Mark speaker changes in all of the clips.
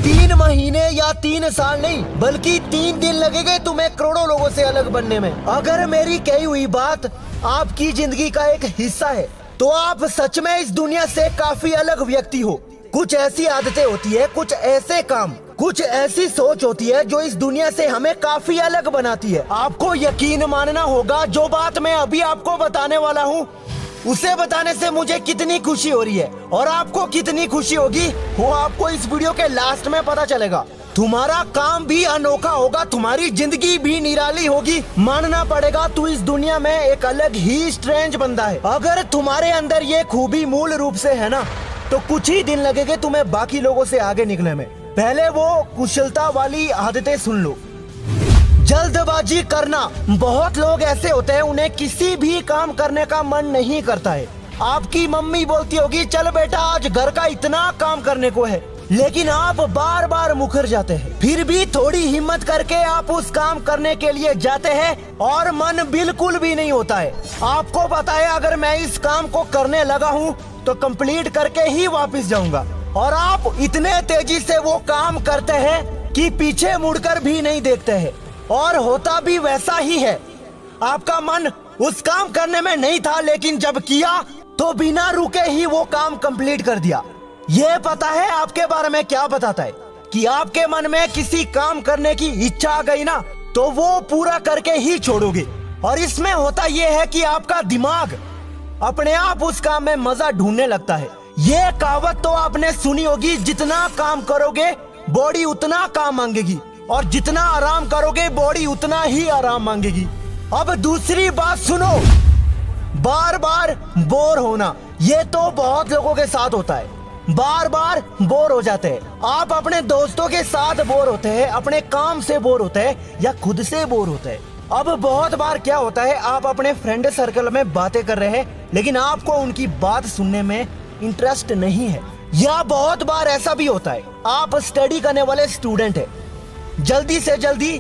Speaker 1: 3 महीने या 3 साल नहीं, बल्कि 3 दिन लगेंगे तुम्हें करोड़ों लोगों से अलग बनने में। अगर मेरी कही हुई बात आपकी जिंदगी का एक हिस्सा है तो आप सच में इस दुनिया से काफी अलग व्यक्ति हो। कुछ ऐसी आदतें होती है, कुछ ऐसे काम, कुछ ऐसी सोच होती है जो इस दुनिया से हमें काफी अलग बनाती है। आपको यकीन मानना होगा, जो बात मैं अभी आपको बताने वाला हूँ उसे बताने से मुझे कितनी खुशी हो रही है और आपको कितनी खुशी होगी वो आपको इस वीडियो के लास्ट में पता चलेगा। तुम्हारा काम भी अनोखा होगा, तुम्हारी जिंदगी भी निराली होगी। मानना पड़ेगा तू इस दुनिया में एक अलग ही स्ट्रेंज बंदा है। अगर तुम्हारे अंदर ये खूबी मूल रूप से है ना, तो कुछ ही दिन लगेंगे तुम्हें बाकी लोगों से आगे निकलने में। पहले वो कुशलता वाली आदतें सुन लो। जल्दबाजी करना। बहुत लोग ऐसे होते हैं उन्हें किसी भी काम करने का मन नहीं करता है। आपकी मम्मी बोलती होगी चल बेटा आज घर का इतना काम करने को है, लेकिन आप बार बार मुकर जाते हैं। फिर भी थोड़ी हिम्मत करके आप उस काम करने के लिए जाते हैं और मन बिल्कुल भी नहीं होता है। आपको पता है अगर मैं इस काम को करने लगा हूँ तो कंप्लीट करके ही वापस जाऊंगा, और आप इतने तेजी से वो काम करते हैं कि पीछे मुड़कर भी नहीं देखते हैं। और होता भी वैसा ही है। आपका मन उस काम करने में नहीं था, लेकिन जब किया तो बिना रुके ही वो काम कंप्लीट कर दिया। ये पता है आपके बारे में क्या बताता है कि आपके मन में किसी काम करने की इच्छा आ गई ना, तो वो पूरा करके ही छोड़ोगे। और इसमें होता यह है कि आपका दिमाग अपने आप उस काम में मजा ढूंढने लगता है। ये कहावत तो आपने सुनी होगी, जितना काम करोगे बॉडी उतना काम मांगेगी, और जितना आराम करोगे बॉडी उतना ही आराम मांगेगी। अब दूसरी बात सुनो, बार बार बोर होना। ये तो बहुत लोगों के साथ होता है, बार बार बोर हो जाते हैं। आप अपने दोस्तों के साथ बोर होते हैं, अपने काम से बोर होते हैं, या खुद से बोर होते हैं। अब बहुत बार क्या होता है, आप अपने फ्रेंड सर्कल में बातें कर रहे हैं लेकिन आपको उनकी बात सुनने में इंटरेस्ट नहीं है। या बहुत बार ऐसा भी होता है, आप स्टडी करने वाले स्टूडेंट हैं, जल्दी से जल्दी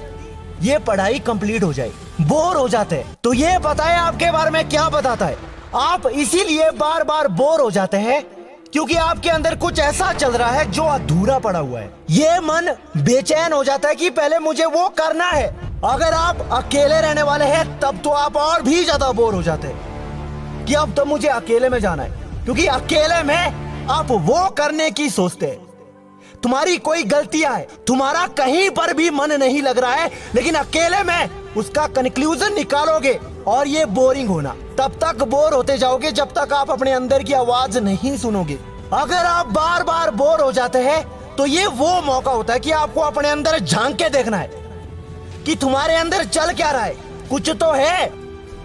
Speaker 1: ये पढ़ाई कंप्लीट हो जाए, बोर हो जाते हैं। तो ये पता है आपके बारे में क्या बताता है? आप इसीलिए बार बार बोर हो जाते हैं क्योंकि आपके अंदर कुछ ऐसा चल रहा है जो अधूरा पड़ा हुआ है। ये मन बेचैन हो जाता है कि पहले मुझे वो करना है। अगर आप अकेले रहने वाले हैं तब तो आप और भी ज्यादा बोर हो जाते हैं कि अब तो मुझे अकेले में जाना है, क्योंकि अकेले में आप वो करने की सोचते हैं। तुम्हारी कोई गलतियां है, तुम्हारा कहीं पर भी मन नहीं लग रहा है, लेकिन अकेले में उसका कंक्लूजन निकालोगे और ये बोरिंग होना। तब तक बोर होते जाओगे जब तक आप अपने अंदर की आवाज नहीं सुनोगे। अगर आप बार बार बोर हो जाते हैं तो ये वो मौका होता है कि आपको अपने अंदर झांक के देखना है कि तुम्हारे अंदर चल क्या रहा है, कुछ तो है।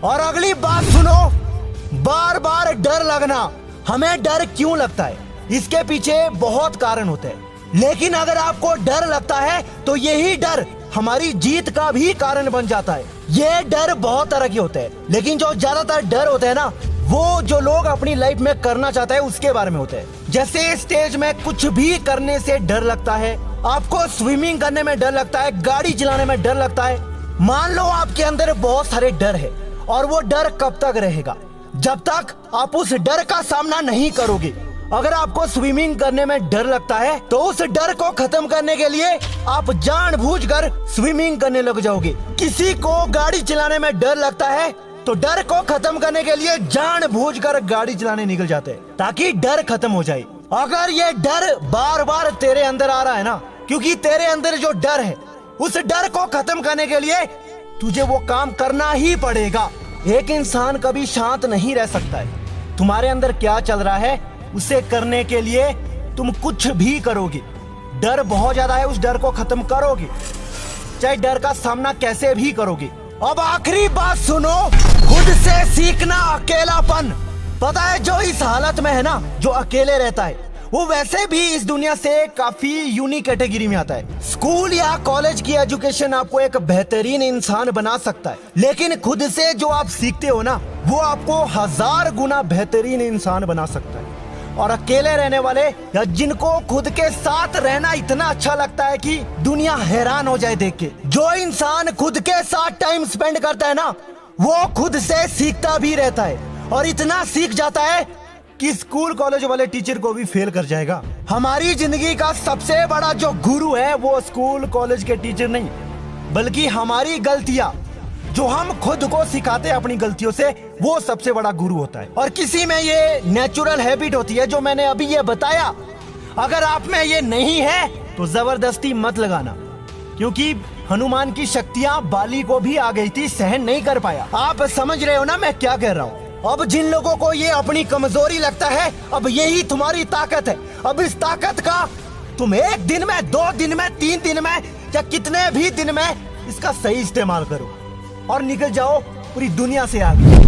Speaker 1: और अगली बात सुनो, बार बार डर लगना। हमें डर क्यों लगता है? इसके पीछे बहुत कारण होते हैं, लेकिन अगर आपको डर लगता है तो यही डर हमारी जीत का भी कारण बन जाता है। ये डर बहुत तरह के होते हैं, लेकिन जो ज्यादातर डर होते हैं ना, वो जो लोग अपनी लाइफ में करना चाहते हैं उसके बारे में होते हैं। जैसे स्टेज में कुछ भी करने से डर लगता है, आपको स्विमिंग करने में डर लगता है, गाड़ी चलाने में डर लगता है। मान लो आपके अंदर बहुत सारे डर है, और वो डर कब तक रहेगा? जब तक आप उस डर का सामना नहीं करोगे। अगर आपको स्विमिंग करने में डर लगता है तो उस डर को खत्म करने के लिए आप जानबूझकर स्विमिंग करने लग जाओगे। किसी को गाड़ी चलाने में डर लगता है तो डर को खत्म करने के लिए जानबूझकर गाड़ी चलाने निकल जाते हैं ताकि डर खत्म हो जाए। अगर ये डर बार बार तेरे अंदर आ रहा है ना, क्योंकि तेरे अंदर जो डर है उस डर को खत्म करने के लिए तुझे वो काम करना ही पड़ेगा। एक इंसान कभी शांत नहीं रह सकता है। तुम्हारे अंदर क्या चल रहा है उसे करने के लिए तुम कुछ भी करोगे। डर बहुत ज्यादा है, उस डर को खत्म करोगे, चाहे डर का सामना कैसे भी करोगे। अब आखिरी बात सुनो, खुद से सीखना अकेलापन। पता है जो इस हालत में है ना, जो अकेले रहता है, वो वैसे भी इस दुनिया से काफी यूनिक कैटेगरी में आता है। स्कूल या कॉलेज की एजुकेशन आपको एक बेहतरीन इंसान बना सकता है, लेकिन खुद से जो आप सीखते हो ना, वो आपको 1000 गुना बेहतरीन इंसान बना सकता है। और अकेले रहने वाले या जिनको खुद के साथ रहना इतना अच्छा लगता है कि दुनिया हैरान हो जाए देख के, जो इंसान खुद के साथ टाइम स्पेंड करता है ना, वो खुद से सीखता भी रहता है और इतना सीख जाता है कि स्कूल कॉलेज वाले टीचर को भी फेल कर जाएगा। हमारी जिंदगी का सबसे बड़ा जो गुरु है वो स्कूल कॉलेज के टीचर नहीं, बल्कि हमारी गलतियां जो हम खुद को सिखाते हैं अपनी गलतियों से, वो सबसे बड़ा गुरु होता है। और किसी में ये नेचुरल हैबिट होती है जो मैंने अभी ये बताया। अगर आप में ये नहीं है तो जबरदस्ती मत लगाना, क्योंकि हनुमान की शक्तियां बाली को भी आ गई थी, सहन नहीं कर पाया। आप समझ रहे हो ना मैं क्या कह रहा हूँ? अब जिन लोगों को ये अपनी कमजोरी लगता है, अब यही तुम्हारी ताकत है। अब इस ताकत का तुम 1 दिन में, 2 दिन में, 3 दिन में या कितने भी दिन में इसका सही इस्तेमाल करो और निकल जाओ पूरी दुनिया से आगे।